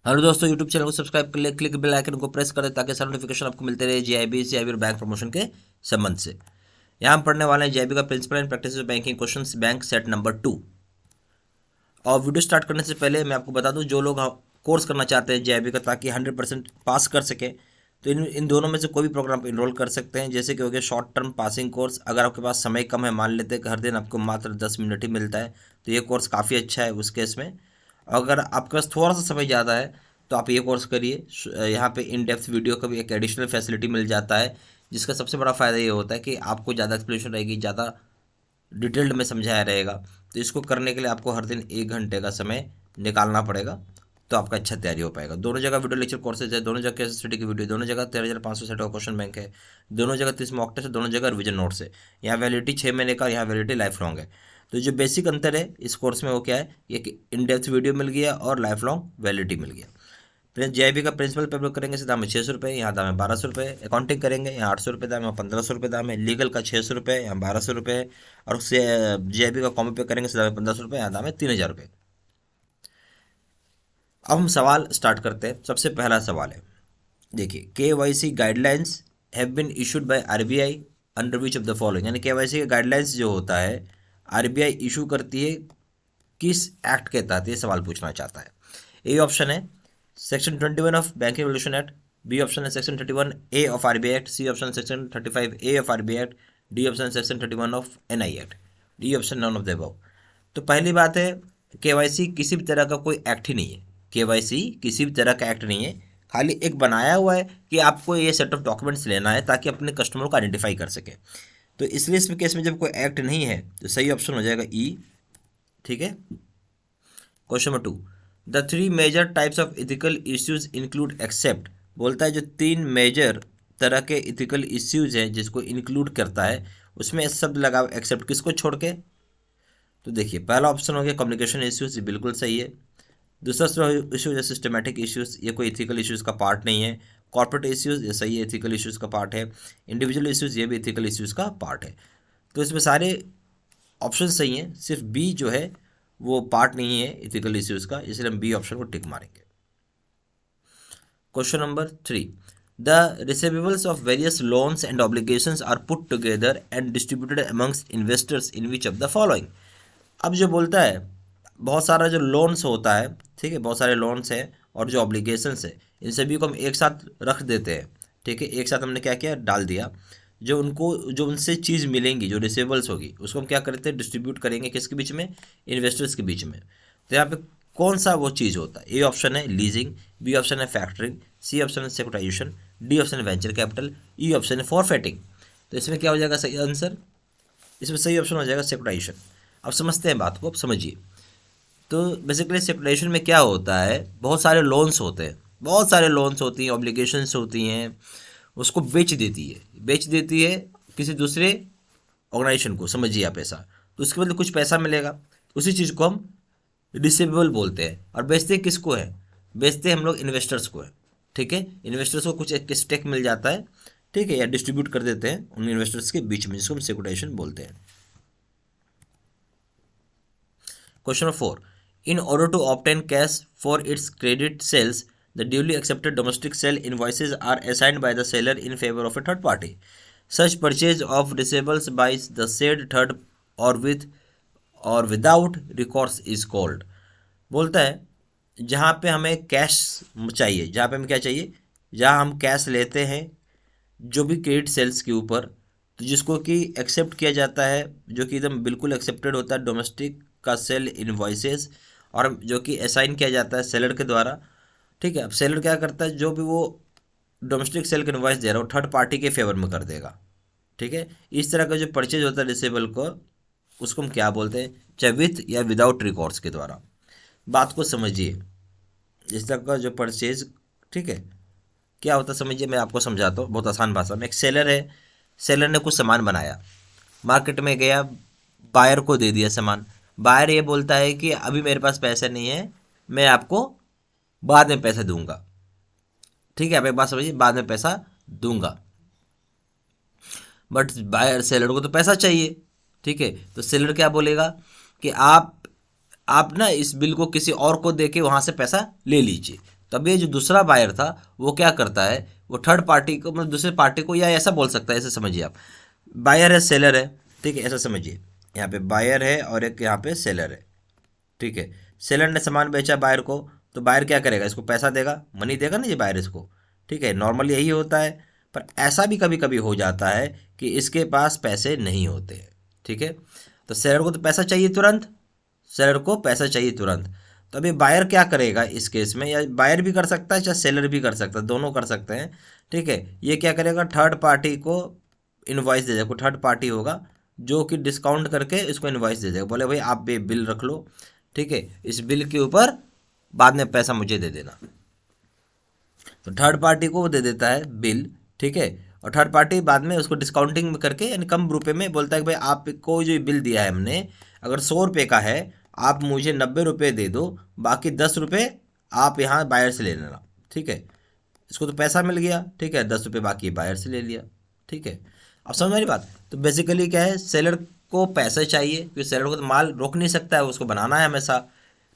Hello दोस्तों, YouTube channel को subscribe कर ले, क्लिक बेल आइकन को प्रेस कर दे ताकि सारे नोटिफिकेशन आपको मिलते रहे जीआईबी, सीआईबी और बैंक प्रमोशन के संबंध से। यहाँ हम पढ़ने वाले हैं जीआईबी का principle and practice of banking questions, bank set number 2। और वीडियो स्टार्ट करने से पहले मैं आपको बता दूं, जो लोग कोर्स करना चाहते हैं जीआईबी का ताकि 100% पास कर सके, तो इन दोनों में से कोई भी प्रोग्राम पर इनरोल कर सकते हैं। जैसे कि हो गया शॉर्ट टर्म पासिंग कोर्स। अगर आपके पास समय कम है, मान लेते हैं कि हर दिन आपको मात्र 10 मिनट ही मिलता है, तो ये कोर्स काफ़ी अच्छा है उस केस में। अगर आपके पास थोड़ा सा समय ज़्यादा है तो आप ये कोर्स करिए। यहाँ पे इन डेप्थ वीडियो का भी एक एडिशनल फैसिलिटी मिल जाता है, जिसका सबसे बड़ा फ़ायदा ये होता है कि आपको ज़्यादा एक्सप्लेनेशन रहेगी, ज़्यादा डिटेल्ड में समझाया रहेगा। तो इसको करने के लिए आपको हर दिन 1 घंटे का समय निकालना पड़ेगा, तो आपका अच्छा तैयारी हो पाएगा। दोनों जगह वीडियो लेक्चर कोर्सेज है, दोनों जगह केस स्टडी की वीडियो, दोनों जगह 13,500 सेट का क्वेश्चन बैंक है, दोनों जगह 30 मॉक टेस्ट है, दोनों जगह रिविजन नोट्स है। यहाँ वैलिडिटी 6 महीने का, यहाँ वैलिडिटी लाइफ लॉन्ग है। तो जो बेसिक अंतर है इस कोर्स में वो क्या है, ये कि इन डेप्थ वीडियो मिल गया और लाइफ लॉन्ग वैलिडिटी मिल गया। फिर जीआईबी का प्रिंसिपल पेपर करेंगे, इसे दाम है 600 रुपये, यहाँ दाम है 1200 रुपये। अकाउंटिंग करेंगे, यहाँ 800 रुपये दाम है, 1500 रुपये दाम है। लीगल का 600 रुपये, यहाँ 1200 रुपये। और उससे जीआईबी का कॉम्बो पे करेंगे, इसे दाम है 1500 रुपये, यहाँ दाम है 3000 रुपये। अब हम सवाल स्टार्ट करते हैं। सबसे पहला सवाल है, देखिए, KYC guidelines have been issued by RBI under which of the following. यानी केवाईसी का गाइडलाइंस जो होता है आरबीआई इशू करती है किस एक्ट के तहत, ये सवाल पूछना चाहता है। ए ऑप्शन है section 21 of banking regulation act, B option है section 31A of RBI act, C option section 35A of RBI act, D option section 31 of NI act, D option none of the above. तो पहली बात है, KYC किसी भी तरह का कोई एक्ट ही नहीं है। केवाईसी किसी भी तरह का एक्ट नहीं है, खाली एक बनाया हुआ है कि आपको ये सेट ऑफ डॉक्यूमेंट्स लेना है ताकि अपने कस्टमर को आइडेंटिफाई कर सके। तो इसलिए इस केस में जब कोई एक्ट नहीं है तो सही ऑप्शन हो जाएगा ई। ठीक है। Question number 2, the three major types of ethical issues include except. बोलता है जो 3 मेजर तरह के इथिकल इश्यूज हैं जिसको इंक्लूड करता है, उसमें शब्द लगा एक्सेप्ट, किसको छोड़ के। तो देखिए, पहला ऑप्शन हो गया कम्युनिकेशन इश्यूज, ये बिल्कुल सही है। दूसरा इशू है सिस्टमेटिक इश्यूज, ये कोई इथिकल इश्यूज का पार्ट नहीं है। कॉर्पोरेट इश्यूज, ये सही है, इथिकल इश्यूज का पार्ट है। इंडिविजुअल इश्यूज, ये भी इथिकल इश्यूज का पार्ट है। तो इसमें सारे ऑप्शन सही हैं, सिर्फ बी जो है वो पार्ट नहीं है इथिकल इश्यूज का, इसलिए हम बी ऑप्शन को टिक मारेंगे। Question number 3, the receivables of various loans and obligations are put together and distributed amongst investors in which of the following. अब जो बोलता है, बहुत सारा जो लोन्स होता है, ठीक है, बहुत सारे लोन्स हैं और जो ऑब्लिगेशंस है, इन सभी को हम एक साथ रख देते हैं। ठीक है, एक साथ हमने क्या किया, डाल दिया। जो उनको, जो उनसे चीज़ मिलेंगी, जो रिसीवेबल्स होगी, उसको हम क्या करते हैं, डिस्ट्रीब्यूट करेंगे किसके बीच में, इन्वेस्टर्स के बीच में। तो यहाँ पे कौन सा वो चीज़ होता है, ए ऑप्शन है लीजिंग, बी ऑप्शन है फैक्टरिंग, सी ऑप्शन है सिक्योराइजेशन, डी ऑप्शन है वेंचर कैपिटल, ई ऑप्शन है फॉरफेटिंग। तो इसमें क्या हो जाएगा सही आंसर, इसमें सही ऑप्शन हो जाएगा सिक्योराइजेशन। अब समझते हैं बात को, अब समझिए। तो बेसिकली सिक्योराइजेशन में क्या होता है, बहुत सारे लोन्स होते हैं, बहुत सारे लोन्स होती हैं, ऑब्लिगेशंस होती हैं, उसको बेच देती है किसी दूसरे ऑर्गेनाइजेशन को, समझिए आप ऐसा। तो उसके बदले कुछ पैसा मिलेगा, उसी चीज़ को हम रिसीवेबल बोलते हैं। और बेचते किसको है, बेचते हम लोग इन्वेस्टर्स को है। ठीक है, इन्वेस्टर्स को कुछ एक स्टेक मिल जाता है, ठीक है, या डिस्ट्रीब्यूट कर देते हैं उन इन्वेस्टर्स के बीच में, जिसको हम सिक्योराइजेशन बोलते हैं। Question number 4. In order to obtain cash for its credit sales, the duly accepted domestic sale invoices are assigned by the seller in favor of a third party. Such purchase of receivables by the said third or with or without recourse is called. बोलता है जहाँ पे हमें cash चाहिए, जहाँ पे हमें क्या चाहिए, जहाँ हम कैश लेते हैं जो भी क्रेडिट सेल्स के ऊपर, तो जिसको कि एक्सेप्ट किया जाता है, जो कि एकदम बिल्कुल एक्सेप्टेड होता है, डोमेस्टिक का सेल इन्वॉइसेस, और जो कि असाइन किया जाता है सेलर के द्वारा। ठीक है, अब सेलर क्या करता है, जो भी वो डोमेस्टिक सेल का इन्वॉइस दे रहा है वो थर्ड पार्टी के फेवर में कर देगा। ठीक है, इस तरह का जो परचेज होता है रिसेबल को, उसको हम क्या बोलते हैं, चाहे विथ या विदाउट रिकॉर्ड्स के द्वारा। बात को समझिए, इस तरह का जो परचेज, ठीक है, क्या होता है समझिए, मैं आपको समझाता हूँ बहुत आसान भाषा में। एक सेलर है, सेलर ने कुछ सामान बनाया, मार्केट में गया, बायर को दे दिया सामान। बायर ये बोलता है कि अभी मेरे पास पैसे नहीं है, मैं आपको बाद में पैसा दूंगा। ठीक है, आप एक बात समझिए, बाद में पैसा दूंगा। बट बायर, सेलर को तो पैसा चाहिए। ठीक है, तो सेलर क्या बोलेगा कि आप ना इस बिल को किसी और को देके वहां से पैसा ले लीजिए। तब ये जो दूसरा बायर था वो क्या करता है, वो थर्ड पार्टी को, मतलब दूसरे पार्टी को, या ऐसा बोल सकता है, ऐसे समझिए आप, बायर है सेलर है, ठीक है, ऐसा समझिए, यहाँ पे बायर है और एक यहाँ पे सेलर है, ठीक है। सेलर ने सामान बेचा बायर को, तो बायर क्या करेगा, इसको पैसा देगा, मनी देगा ना ये बायर इसको, ठीक है, नॉर्मली यही होता है। पर ऐसा भी कभी कभी हो जाता है कि इसके पास पैसे नहीं होते हैं, ठीक है। तो सेलर को तो पैसा चाहिए तुरंत, सेलर को पैसा चाहिए तुरंत। तो अभी बायर क्या करेगा इस केस में, या बायर भी कर सकता है चाहे सेलर भी कर सकता है, दोनों कर सकते हैं, ठीक है। ये क्या करेगा, थर्ड पार्टी को इनवॉइस दे देगा, कोई थर्ड पार्टी होगा जो कि डिस्काउंट करके इसको इनवॉइस दे देगा, बोले भाई आप ये बिल रख लो, ठीक है, इस बिल के ऊपर बाद में पैसा मुझे दे देना। तो थर्ड पार्टी को वो दे देता है बिल, ठीक है, और थर्ड पार्टी बाद में उसको डिस्काउंटिंग में करके यानी कम रुपए में बोलता है कि भाई आपको जो बिल दिया है हमने, अगर 100 रुपये का है, आप मुझे 90 रुपये दे दो, बाकी 10 रुपये आप यहाँ बायर से ले लेना, ठीक है। इसको तो पैसा मिल गया, ठीक है, 10 रुपये बाकी बायर से ले लिया, ठीक है। अब समझ मेरी बात, तो बेसिकली क्या है, सेलर को पैसा चाहिए क्योंकि सेलर को तो माल रोक नहीं सकता है, उसको बनाना है हमेशा,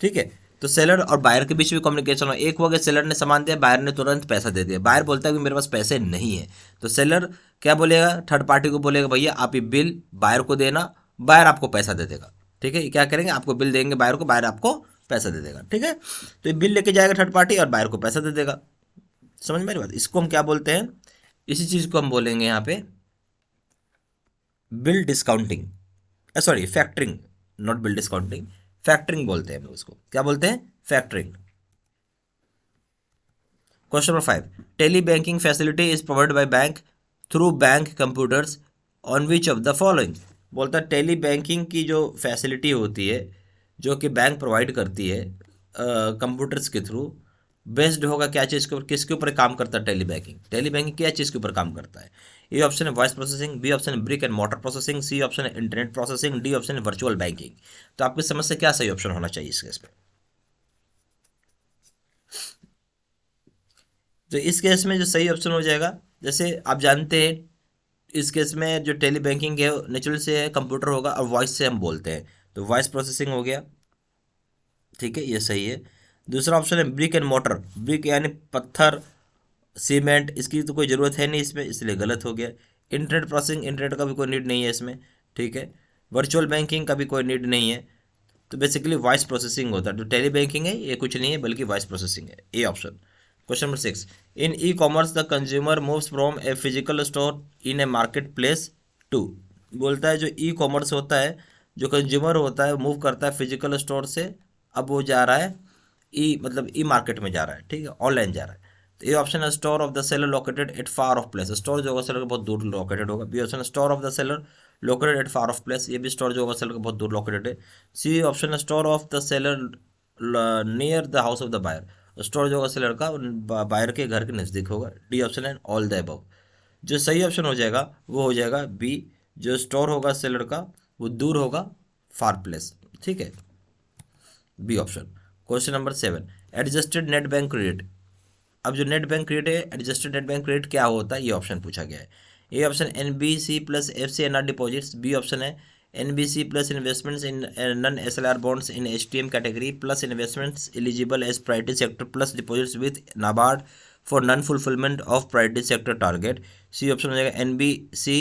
ठीक है। तो सेलर और बायर के बीच भी कम्युनिकेशन हो, एक हो गया सेलर ने सामान दिया, बायर ने तुरंत पैसा दे दिया, बायर बोलता है कि मेरे पास पैसे नहीं है, तो सेलर क्या बोलेगा, थर्ड पार्टी को बोलेगा भैया आप ये बिल बायर को देना, बायर आपको पैसा दे देगा, ठीक है। ये क्या करेंगे, आपको बिल देंगे बायर को, बायर आपको पैसा दे देगा, ठीक है। तो ये बिल लेके जाएगा थर्ड पार्टी और बायर को पैसा दे देगा। समझ मेरी बात, इसको हम क्या बोलते हैं, इसी चीज को हम बोलेंगे यहाँ पे bill discounting, sorry factoring, not bill discounting, factoring बोलते हैं हम उसको, क्या बोलते हैं, factoring. Question number 5, tele banking facility is provided by bank through bank computers on which of the following. बोलता है टेली बैंकिंग की जो फैसिलिटी होती है जो कि बैंक प्रोवाइड करती है कंप्यूटर्स के थ्रू, बेस्ड होगा क्या चीज़ के ऊपर, किसके ऊपर काम करता है टेली बैंकिंग, टेली बैंकिंग क्या चीज़ के ऊपर काम करता है। ए ऑप्शन है वॉइस प्रोसेसिंग, बी ऑप्शन है brick and mortar processing, C option है इंटरनेट प्रोसेसिंग, डी ऑप्शन है वर्चुअल बैंकिंग। तो आपकी समझ से क्या सही ऑप्शन होना चाहिए इस केस में। तो इस केस में जो सही ऑप्शन हो जाएगा, जैसे आप जानते हैं इस केस में जो टेली बैंकिंग है नेचुरल से है, कंप्यूटर होगा और वॉइस से हम बोलते हैं, तो वॉइस प्रोसेसिंग हो गया, ठीक है, ये सही है। दूसरा ऑप्शन है ब्रिक एंड मोटर, ब्रिक यानी पत्थर सीमेंट, इसकी तो कोई ज़रूरत है नहीं इसमें, इसलिए गलत हो गया। इंटरनेट प्रोसेसिंग, इंटरनेट का भी कोई नीड नहीं है इसमें, ठीक है। वर्चुअल बैंकिंग का भी कोई नीड नहीं है। तो बेसिकली वॉइस प्रोसेसिंग होता है, जो टेली बैंकिंग है ये कुछ नहीं है बल्कि वॉइस प्रोसेसिंग है, A option. Question number 6, in e commerce the consumer moves from a physical store in a market place to. बोलता है जो ई कॉमर्स होता है, जो कंज्यूमर होता है मूव करता है फिजिकल स्टोर से, अब वो जा रहा है ई मतलब ई मार्केट में जा रहा है, ठीक है, ऑनलाइन जा रहा है। तो ये ऑप्शन है store of the seller located at far of place, store जो होगा सेलर का बहुत दूर लोकेटेड होगा। बी ऑप्शन है store of the seller located at far of place, ये भी स्टोर जो होगा सेलर का बहुत दूर लोकेटेड है। सी ऑप्शन है store of the seller near the house of the buyer, store जो होगा सेलर का बायर के घर के नज़दीक होगा। डी ऑप्शन है ऑल द अबव। जो सही ऑप्शन हो जाएगा वो हो जाएगा बी, जो स्टोर होगा सेलर का वो दूर होगा, फार प्लेस, ठीक है, B option. Question number 7, adjusted net bank credit. अब जो नेट बैंक क्रेडिट है, एडजस्टेड नेट बैंक क्रेडिट क्या होता है, ये ऑप्शन पूछा गया है। A option NBC plus FCNR deposits, B option है NBC plus investments in non SLR bonds in HTM category plus investments eligible as priority sector plus deposits with NABARD for non fulfilment of priority sector target. C option हो जाएगा NBC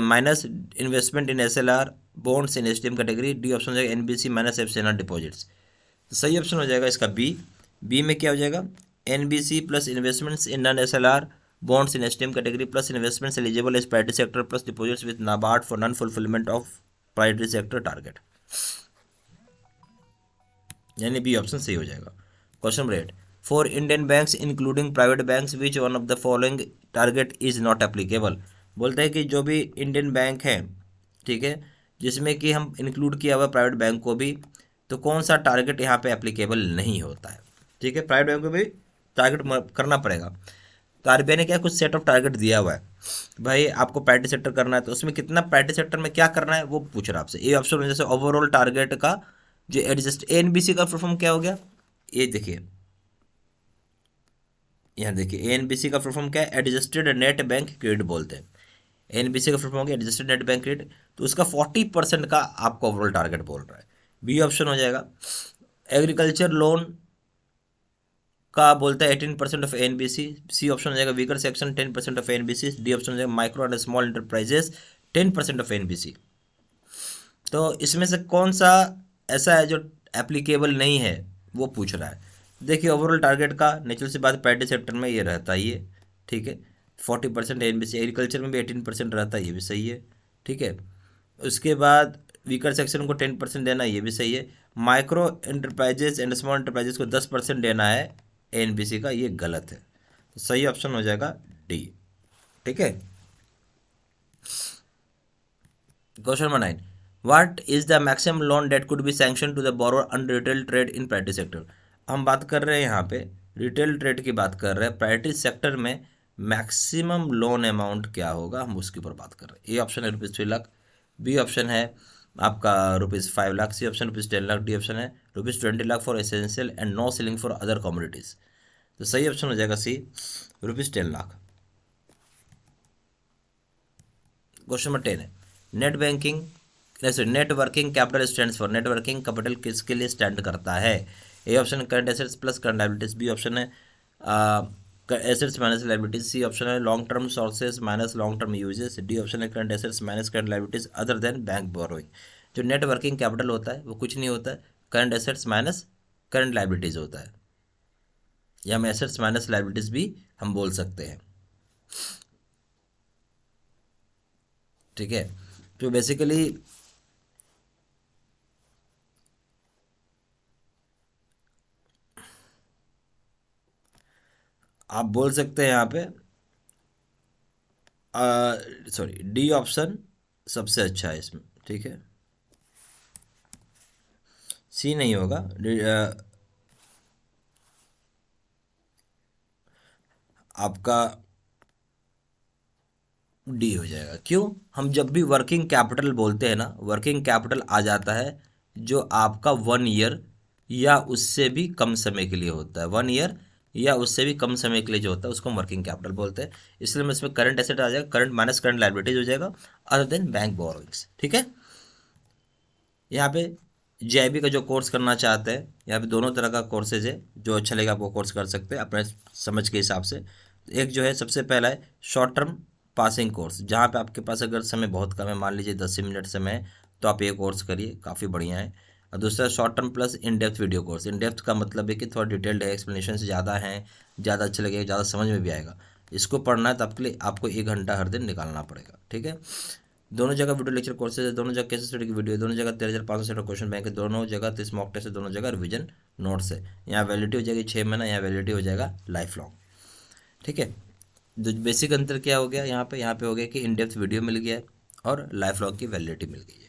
minus investment in SLR bonds in HTM category. D option हो जाएगा NBC minus FCNR deposits. तो सही option हो जाएगा इसका B. B में क्या हो जाएगा, NBC plus investments in non SLR bonds in HTM category plus investments eligible as priority sector plus deposits with NABARD for non fulfilment of priority sector target, यानी बी ऑप्शन सही हो जाएगा। Question number 8, for Indian banks including private banks which one of the following target is not applicable. बोलता है कि जो भी Indian bank है, ठीक है, जिसमें कि हम इंक्लूड किया हुआ प्राइवेट बैंक को भी, तो कौन सा टारगेट यहाँ पे एप्लीकेबल नहीं होता है, ठीक है, प्राइवेट बैंक को भी टारगेट करना पड़ेगा। तो RBI ने क्या कुछ सेट ऑफ टारगेट दिया हुआ है, भाई आपको प्राइवेट सेक्टर करना है तो उसमें कितना प्राइवेट सेक्टर में क्या करना है वो पूछ रहा है आपसे। ये ऑप्शन जैसे ओवरऑल टारगेट का जो एडजस्ट ANBC का फुल फॉर्म क्या हो गया, ये देखिए, यहाँ देखिए ANBC का फुल फॉर्म क्या है, एडजस्टेड नेट बैंक क्रेडिट बोलते हैं। ANBC का फुल फॉर्म हो गया एडजस्टेड नेट बैंक क्रेडिट, तो उसका 40% का आपको ओवरऑल टारगेट बोल रहा है। बी ऑप्शन हो जाएगा एग्रीकल्चर लोन का बोलता है 18% ऑफ एनबीसी, सी ऑप्शन हो जाएगा weaker section 10% of NBC, D option हो जाएगा micro and small enterprises 10% of NBC. तो इसमें से कौन सा ऐसा है जो एप्लीकेबल नहीं है, वो पूछ रहा है। देखिए ओवरऑल टारगेट का नेचुरल सी बात प्राइवेट सेक्टर में ये रहता ही है, ठीक है। 40% एनबीसी, एग्रीकल्चर में भी 18% रहता है, ये भी सही है, ठीक है। उसके बाद वीकर सेक्शन को 10% देना, ये भी सही है। Micro enterprises and small enterprises को 10% देना है एनबीसी का, ये गलत है। तो सही ऑप्शन हो जाएगा डी, ठीक है। Question number 9, what is the maximum loan debt could be sanction to the borrower under retail trade in private sector. हम बात कर रहे हैं यहाँ पे रिटेल ट्रेड की बात कर रहे हैं, प्राइवेट सेक्टर में मैक्सिमम लोन अमाउंट क्या होगा, हम उसके ऊपर बात कर रहे हैं। ए ऑप्शन है ₹3 लाख, बी ऑप्शन है आपका ₹5 lakh, C option ₹10 lakh, D option है ₹20 lakh for essential and no ceiling for other commodities. तो सही ऑप्शन हो जाएगा सी, ₹10 लाख। क्वेश्चन नंबर 10 है, net banking networking capital stands for, networking capital किसके लिए स्टैंड करता है। ए ऑप्शन है current assets plus current liabilities, B option है assets minus liabilities, C option है long term sources minus long term uses, D option है current assets minus current liabilities other than bank borrowing. जो networking capital होता है वो कुछ नहीं होता है, current assets minus current liabilities होता है, या हम एसेट्स माइनस लायबिलिटीज भी हम बोल सकते हैं, ठीक है। तो बेसिकली आप बोल सकते हैं यहाँ पे सॉरी डी ऑप्शन सबसे अच्छा है इसमें, ठीक है। सी नहीं होगा, आपका डी हो जाएगा। क्यों, हम जब भी वर्किंग कैपिटल बोलते हैं ना, वर्किंग कैपिटल आ जाता है जो आपका 1 ईयर या उससे भी कम समय के लिए होता है, 1 ईयर या उससे भी कम समय के लिए जो होता है उसको हम वर्किंग कैपिटल बोलते हैं। इसलिए मैं इसमें करंट एसेट आ जाएगा, करंट माइनस करंट लायबिलिटीज हो जाएगा अदर देन बैंक बोरोइंग्स, ठीक है। यहाँ पे जेआईबी का जो कोर्स करना चाहते हैं, यहाँ पे दोनों तरह का कोर्सेज है, जो अच्छा लगेगा आप वो कोर्स कर सकते हैं अपने समझ के हिसाब से। एक जो है सबसे पहला है शॉर्ट टर्म पासिंग कोर्स, जहाँ पे आपके पास अगर समय बहुत कम है, मान लीजिए 10 मिनट समय है, तो आप ये कोर्स करिए, काफ़ी बढ़िया है। और दूसरा short term plus in depth video course, in depth का मतलब है कि थोड़ा डिटेल्ड है, एक्सप्लेनेशन ज़्यादा है, ज़्यादा अच्छा लगेगा, ज़्यादा समझ में भी आएगा। इसको पढ़ना है तो आपके लिए आपको 1 घंटा हर दिन निकालना पड़ेगा, ठीक है। दोनों जगह वीडियो लेक्चर कोर्सेज है, दोनों जगह केस स्टडी की वीडियो है, दोनों जगह 13,500 सेट क्वेश्चन बैंक है, दोनों जगह 30 मॉक टेस्ट है, दोनों जगह रिवीजन नोट्स है। यहाँ वैलिडिटी हो जाएगी 6 महीना, यहाँ वैलिडिटी हो जाएगा लाइफ लॉन्ग, ठीक है। बेसिक अंतर क्या हो गया यहाँ पे हो गया कि इन डेप्थ वीडियो मिल गया है और लाइफ लॉन्ग की वैलिडिटी मिल गई है।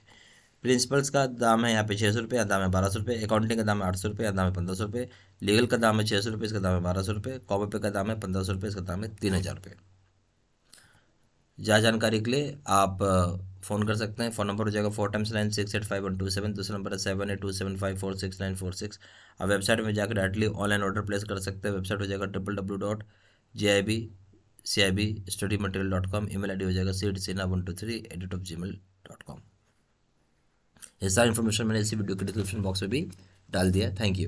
प्रिंसिपल्स का दाम है यहाँ पे 600 रुपये, दाम है 1200 रुपये, अकाउंटिंग का दाम है 800 रुपये, दाम है 1500 रुपये, लीगल का दाम है 600 रुपये, इसका दाम है 1200 रुपये, कॉपी पे का दाम है 1500 रुपये, इसका दाम है 3000 रुपये। ज़्यादा जानकारी के लिए आप फ़ोन कर सकते हैं। फ़ोन नंबर हो जाएगा 4x9685127, दूसरा नंबर है 7827546946। आप वेबसाइट में जाकर डायरेक्टली ऑनलाइन ऑर्डर प्लेस कर सकते हैं। वेबसाइट हो जाएगा www.jibstudymaterial.com, ईमेल आईडी हो जाएगा seedsina123@gmail.com। ये सारी इन्फॉर्मेशन मैंने इसी वीडियो के डिस्क्रिप्शन बॉक्स में भी डाल दिया। Thank you.